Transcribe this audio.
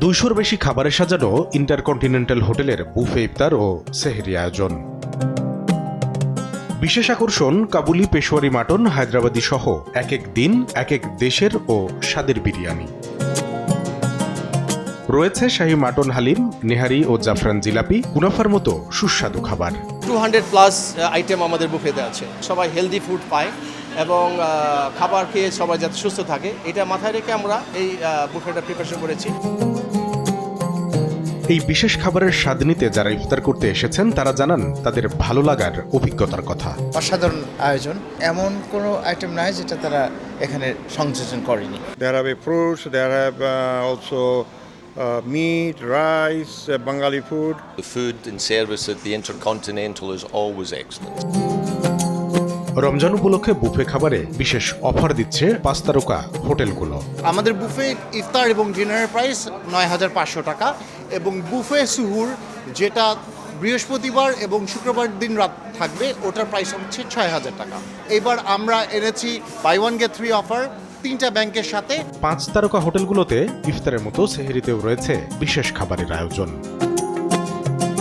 200-র বেশি খাবারে সাজানো ইন্টারকন্টিনেন্টাল হোটেলের বুফে ইফতার ও সেহরি আয়োজন। বিশেষ আকর্ষণ কাবুলি পেশোয়ারি মাটন, হায়দ্রাবাদি সহ এক এক দিন এক এক দেশের ও স্বাদের বিরিয়ানি। রয়েছে শাহী মাটন হালিম, নেহারি ও জাফরান জিলাপি, কুনাফার মতো সুস্বাদু খাবার। 200+ আইটেম আমাদের বুফেতে আছে। সবাই হেলদি ফুড পায় এবং খাবার খেয়ে সবাই যাতে সুস্থ থাকে, এটা মাথায় রেখে আমরা এই বুফেটা প্রিপারেশন করেছি। এই বিশেষ খাবারের স্বাদ নিতে যারা ইফতার করতে এসেছেন তারা জানান তাদের ভালো লাগার অভিজ্ঞতার কথা। অসাধারণ আয়োজন, এমন কোনো আইটেম নাই যেটা তারা এখানে সংযোজন করেনি। There have fruits, there have also meat, rice, Bengali food. The food and service at the Intercontinental is always excellent. Ramzan উপলক্ষে বুফে খাবারে বিশেষ অফার দিচ্ছে 5 তারকা হোটেলগুলো। আমাদের বুফে ইফতার এবং ডিনারের প্রাইস 9,500 টাকা এবং বুফে সুহুর যেটা বৃহস্পতিবার এবং শুক্রবার দিন রাত থাকবে ওটার প্রাইস হচ্ছে 6,000 টাকা। এবার আমরা এনেছি বাই ওয়ান গেট 3 অফার 3টা ব্যাংকের সাথে। 5 তারকা হোটেলগুলোতে ইফতারের মতো সেহরিতেও রয়েছে বিশেষ খাবারের আয়োজন।